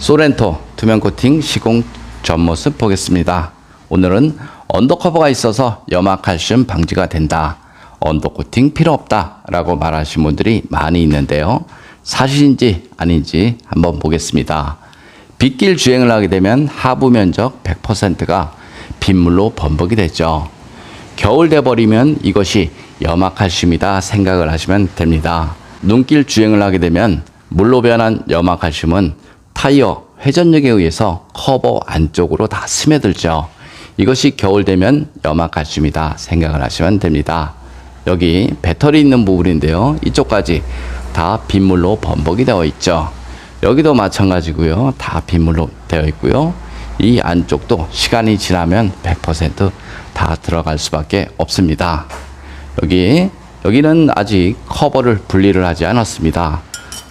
소렌토 투명 코팅 시공 전 모습 보겠습니다. 오늘은 언더커버가 있어서 염화칼슘 방지가 된다, 언더 코팅 필요 없다 라고 말하시는 분들이 많이 있는데요. 사실인지 아닌지 한번 보겠습니다. 빗길 주행을 하게 되면 하부 면적 100%가 빗물로 범벅이 되죠. 겨울 돼버리면 이것이 염화칼슘이다 생각을 하시면 됩니다. 눈길 주행을 하게 되면 물로 변한 염화칼슘은 타이어 회전력에 의해서 커버 안쪽으로 다 스며들죠. 이것이 겨울 되면 염화칼슘이다 생각을 하시면 됩니다. 여기 배터리 있는 부분인데요. 이쪽까지 다 빗물로 범벅이 되어 있죠. 여기도 마찬가지고요. 다 빗물로 되어 있고요. 이 안쪽도 시간이 지나면 100% 들어갈 수밖에 없습니다. 여기는 아직 커버를 분리를 하지 않았습니다.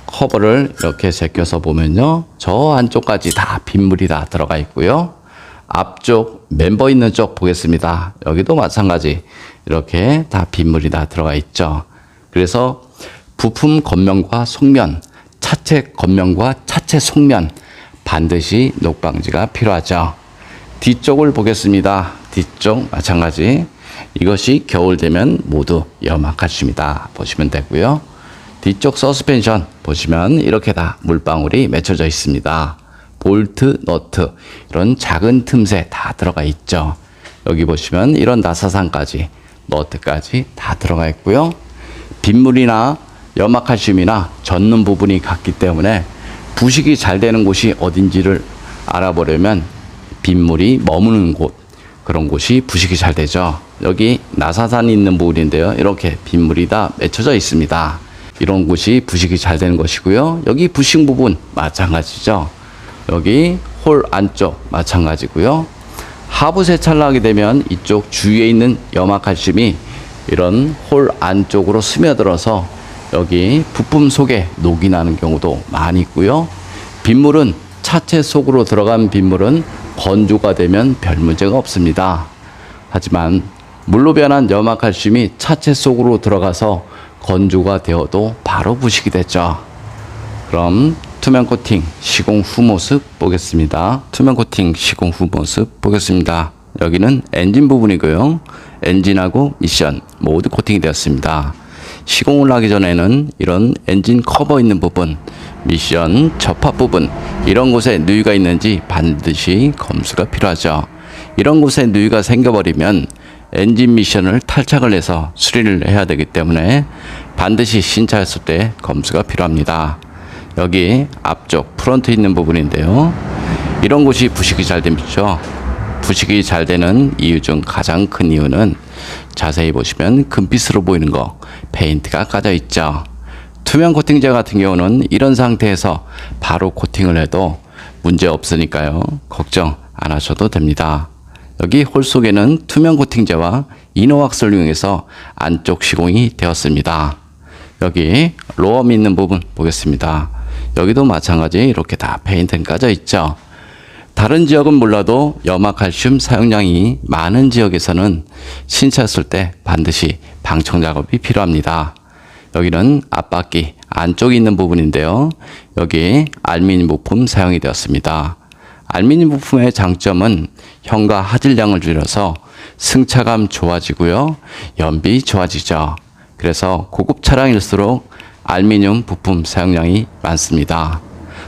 커버를 이렇게 제껴서 보면요, 저 안쪽까지 다 빗물이 다 들어가 있고요. 앞쪽 멤버 있는 쪽 보겠습니다. 여기도 마찬가지 이렇게 다 빗물이 다 들어가 있죠. 그래서 부품 겉면과 속면, 차체 겉면과 차체 속면 반드시 녹방지가 필요하죠. 뒤쪽을 보겠습니다. 뒤쪽 마찬가지, 이것이 겨울 되면 모두 염화칼슘이다 보시면 되고요. 뒤쪽 서스펜션 보시면 이렇게 다 물방울이 맺혀져 있습니다. 볼트, 너트 이런 작은 틈새 다 들어가 있죠. 여기 보시면 이런 나사산까지, 너트까지 다 들어가 있고요. 빗물이나 염화칼슘이나 젖는 부분이 같기 때문에 부식이 잘 되는 곳이 어딘지를 알아보려면 빗물이 머무는 곳, 그런 곳이 부식이 잘 되죠. 여기 나사산이 있는 부분인데요. 이렇게 빗물이 다 맺혀져 있습니다. 이런 곳이 부식이 잘 되는 것이고요. 여기 부식 부분 마찬가지죠. 여기 홀 안쪽 마찬가지고요. 하부 세차를 하게 되면 이쪽 주위에 있는 염화칼슘이 이런 홀 안쪽으로 스며들어서 여기 부품 속에 녹이 나는 경우도 많이 있고요. 빗물은 차체 속으로 들어간 빗물은 건조가 되면 별 문제가 없습니다. 하지만 물로 변한 염화칼슘이 차체 속으로 들어가서 건조가 되어도 바로 부식이 됐죠. 그럼 투명 코팅 시공 후 모습 보겠습니다. 투명 코팅 시공 후 모습 보겠습니다. 여기는 엔진 부분이고요. 엔진하고 미션 모두 코팅이 되었습니다. 시공을 하기 전에는 이런 엔진 커버 있는 부분, 미션 접합 부분, 이런 곳에 누유가 있는지 반드시 검수가 필요하죠. 이런 곳에 누유가 생겨버리면 엔진 미션을 탈착을 해서 수리를 해야 되기 때문에 반드시 신차했을 때 검수가 필요합니다. 여기 앞쪽 프론트 있는 부분인데요. 이런 곳이 부식이 잘 되죠. 부식이 잘 되는 이유 중 가장 큰 이유는 자세히 보시면 금빛으로 보이는 거, 페인트가 까져 있죠. 투명 코팅제 같은 경우는 이런 상태에서 바로 코팅을 해도 문제 없으니까요. 걱정 안 하셔도 됩니다. 여기 홀 속에는 투명 코팅제와 이너왁스를 이용해서 안쪽 시공이 되었습니다. 여기 로엄 있는 부분 보겠습니다. 여기도 마찬가지 이렇게 다 페인트는 까져 있죠. 다른 지역은 몰라도 염화칼슘 사용량이 많은 지역에서는 신차했을 때 반드시 방청 작업이 필요합니다. 여기는 앞바퀴 안쪽에 있는 부분인데요. 여기 알루미늄 부품 사용이 되었습니다. 알루미늄 부품의 장점은 현과 하질량을 줄여서 승차감 좋아지고요. 연비 좋아지죠. 그래서 고급 차량일수록 알루미늄 부품 사용량이 많습니다.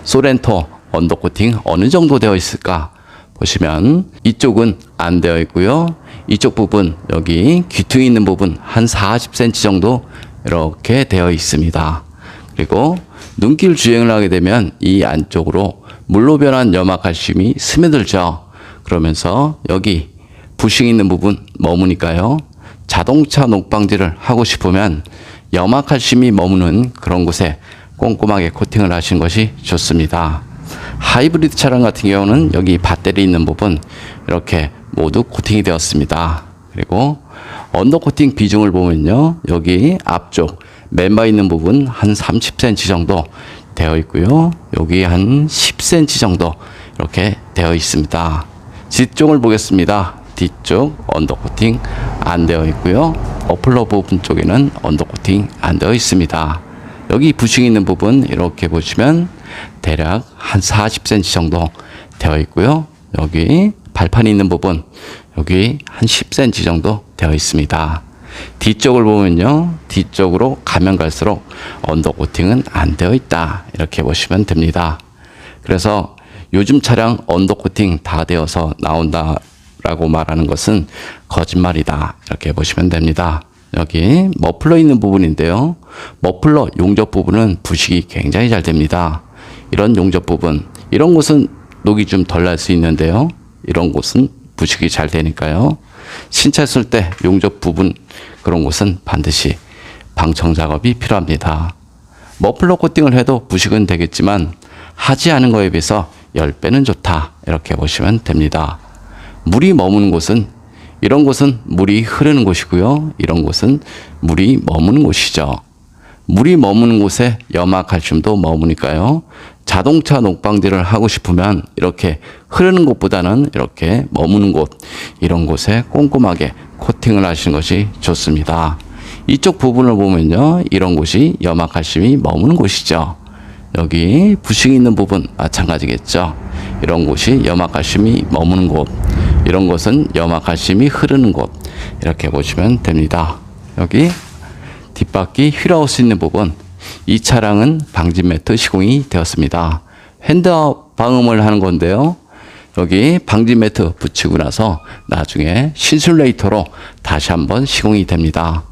소렌토 언더코팅 어느 정도 되어 있을까 보시면 이쪽은 안 되어 있고요. 이쪽 부분, 여기 귀퉁이 있는 부분 한 40cm 정도 이렇게 되어 있습니다. 그리고 눈길 주행을 하게 되면 이 안쪽으로 물로 변한 염화칼슘이 스며들죠. 그러면서 여기 부식 있는 부분 머무니까요. 자동차 녹방지를 하고 싶으면 염화칼슘이 머무는 그런 곳에 꼼꼼하게 코팅을 하시는 것이 좋습니다. 하이브리드 차량 같은 경우는 여기 배터리 있는 부분 이렇게 모두 코팅이 되었습니다. 그리고 언더코팅 비중을 보면요. 여기 앞쪽 멤버 있는 부분 한 30cm 정도 되어 있고요. 여기 한 10cm 정도 이렇게 되어 있습니다. 뒤쪽을 보겠습니다. 뒤쪽 언더코팅 안 되어 있고요. 머플러 부분 쪽에는 언더코팅 안 되어 있습니다. 여기 부식 있는 부분 이렇게 보시면 대략 한 40cm 정도 되어 있고요. 여기 발판이 있는 부분 여기 한 10cm 정도 되어 있습니다. 뒤쪽을 보면요, 뒤쪽으로 가면 갈수록 언더 코팅은 안 되어 있다, 이렇게 보시면 됩니다. 그래서 요즘 차량 언더 코팅 다 되어서 나온다라고 말하는 것은 거짓말이다, 이렇게 보시면 됩니다. 여기 머플러 있는 부분인데요, 머플러 용접 부분은 부식이 굉장히 잘 됩니다. 이런 용접 부분, 이런 곳은 녹이 좀 덜 날 수 있는데요, 이런 곳은 부식이 잘 되니까요, 신차했을 때 용접 부분 그런 곳은 반드시 방청 작업이 필요합니다. 머플러 코팅을 해도 부식은 되겠지만 하지 않은 거에 비해서 10배는 좋다, 이렇게 보시면 됩니다. 물이 머무는 곳은, 이런 곳은 물이 흐르는 곳이고요, 이런 곳은 물이 머무는 곳이죠. 물이 머무는 곳에 염화칼슘도 머무니까요, 자동차 녹방지를 하고 싶으면 이렇게 흐르는 곳보다는 이렇게 머무는 곳, 이런 곳에 꼼꼼하게 코팅을 하시는 것이 좋습니다. 이쪽 부분을 보면요, 이런 곳이 염화칼슘이 머무는 곳이죠. 여기 부식이 있는 부분 마찬가지겠죠. 이런 곳이 염화칼슘이 머무는 곳, 이런 곳은 염화칼슘이 흐르는 곳, 이렇게 보시면 됩니다. 여기 뒷바퀴 휠하우스 있는 부분, 이 차량은 방진 매트 시공이 되었습니다. 핸드아웃 방음을 하는 건데요, 여기 방진 매트 붙이고 나서 나중에 신슐레이터로 다시 한번 시공이 됩니다.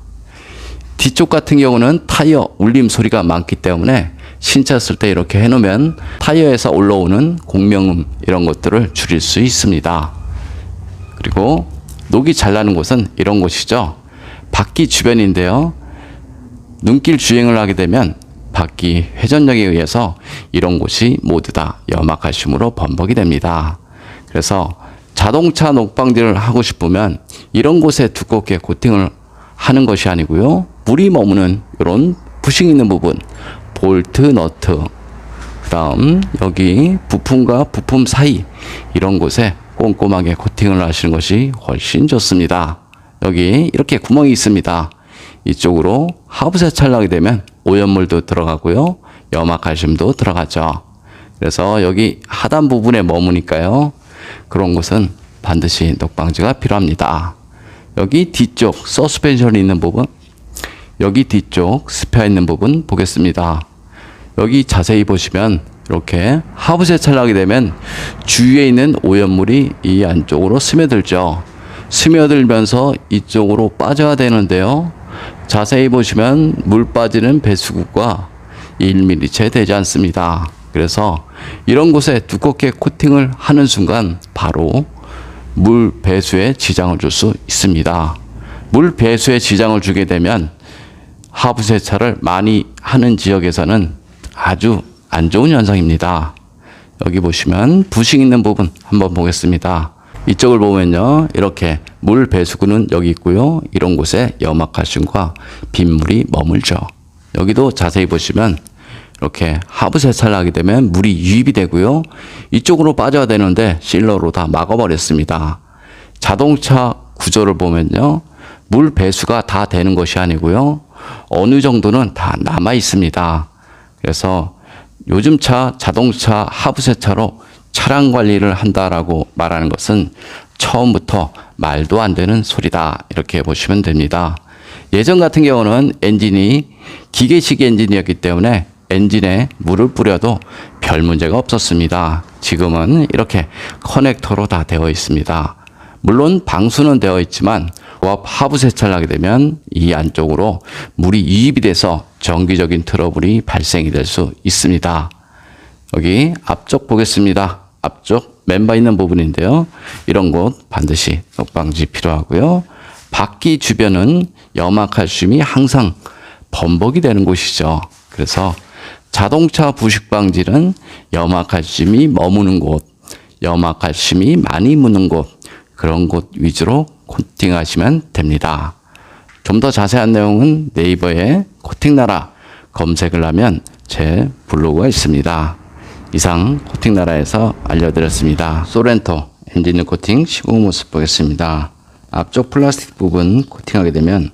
뒤쪽 같은 경우는 타이어 울림 소리가 많기 때문에 신차 쓸 때 이렇게 해놓으면 타이어에서 올라오는 공명음 이런 것들을 줄일 수 있습니다. 그리고 녹이 잘 나는 곳은 이런 곳이죠. 바퀴 주변인데요, 눈길 주행을 하게 되면 바퀴 회전력에 의해서 이런 곳이 모두 다 염화칼슘으로 범벅이 됩니다. 그래서 자동차 녹방지를 하고 싶으면 이런 곳에 두껍게 코팅을 하는 것이 아니고요, 물이 머무는 이런 부식 있는 부분, 볼트, 너트, 그 다음 여기 부품과 부품 사이 이런 곳에 꼼꼼하게 코팅을 하시는 것이 훨씬 좋습니다. 여기 이렇게 구멍이 있습니다. 이쪽으로 하부 세차를 하게 되면 오염물도 들어가고요, 염화칼슘도 들어가죠. 그래서 여기 하단 부분에 머무니까요, 그런 곳은 반드시 녹방지가 필요합니다. 여기 뒤쪽 서스펜션이 있는 부분, 여기 뒤쪽 스페어 있는 부분 보겠습니다. 여기 자세히 보시면 이렇게 하부 세차를 하게 되면 주위에 있는 오염물이 이 안쪽으로 스며들죠. 스며들면서 이쪽으로 빠져야 되는데요, 자세히 보시면 물 빠지는 배수구가 1mm 채 되지 않습니다. 그래서 이런 곳에 두껍게 코팅을 하는 순간 바로 물 배수에 지장을 줄 수 있습니다. 물 배수에 지장을 주게 되면 하부 세차를 많이 하는 지역에서는 아주 안 좋은 현상입니다. 여기 보시면 부식 있는 부분 한번 보겠습니다. 이쪽을 보면요, 이렇게 물 배수구는 여기 있고요, 이런 곳에 염화칼슘과 빗물이 머물죠. 여기도 자세히 보시면 이렇게 하부 세차를 하게 되면 물이 유입이 되고요, 이쪽으로 빠져야 되는데 실러로 다 막아버렸습니다. 자동차 구조를 보면요, 물 배수가 다 되는 것이 아니고요, 어느 정도는 다 남아 있습니다. 그래서 요즘 차 자동차 하부 세차로 차량 관리를 한다라고 말하는 것은 처음부터 말도 안 되는 소리다, 이렇게 보시면 됩니다. 예전 같은 경우는 엔진이 기계식 엔진이었기 때문에 엔진에 물을 뿌려도 별 문제가 없었습니다. 지금은 이렇게 커넥터로 다 되어 있습니다. 물론 방수는 되어 있지만 하부 세차를 하게 되면 이 안쪽으로 물이 유입이 돼서 정기적인 트러블이 발생이 될 수 있습니다. 여기 앞쪽 보겠습니다. 앞쪽 멤버 있는 부분인데요, 이런 곳 반드시 녹방지 필요하고요, 바퀴 주변은 염화칼슘이 항상 범벅이 되는 곳이죠. 그래서 자동차 부식 방지는 염화칼슘이 머무는 곳, 염화칼슘이 많이 묻는 곳, 그런 곳 위주로 코팅하시면 됩니다. 좀 더 자세한 내용은 네이버에 코팅나라 검색을 하면 제 블로그가 있습니다. 이상 코팅나라에서 알려드렸습니다. 소렌토 엔진 코팅 시공 모습 보겠습니다. 앞쪽 플라스틱 부분 코팅하게 되면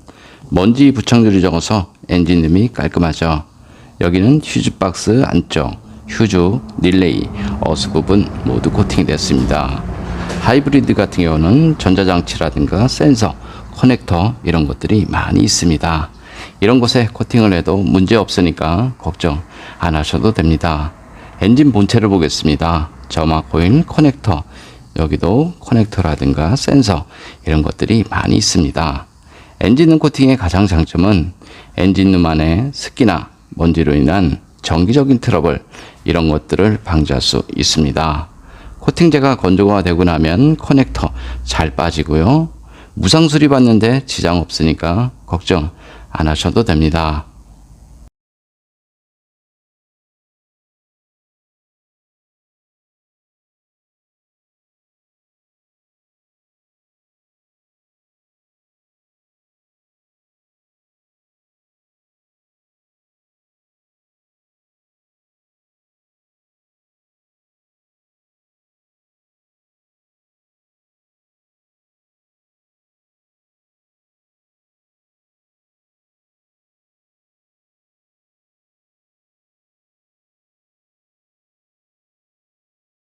먼지 부착률이 적어서 엔진음이 깔끔하죠. 여기는 휴즈박스 안쪽 휴즈, 릴레이, 어스 부분 모두 코팅이 됐습니다. 하이브리드 같은 경우는 전자장치라든가 센서, 커넥터 이런 것들이 많이 있습니다. 이런 곳에 코팅을 해도 문제 없으니까 걱정 안 하셔도 됩니다. 엔진 본체를 보겠습니다. 점화 코일, 커넥터, 여기도 커넥터라든가 센서 이런 것들이 많이 있습니다. 엔진룸 코팅의 가장 장점은 엔진룸 안에 습기나 먼지로 인한 정기적인 트러블 이런 것들을 방지할 수 있습니다. 코팅제가 건조가 되고 나면 커넥터 잘 빠지고요. 무상 수리받는데 지장 없으니까 걱정 안 하셔도 됩니다.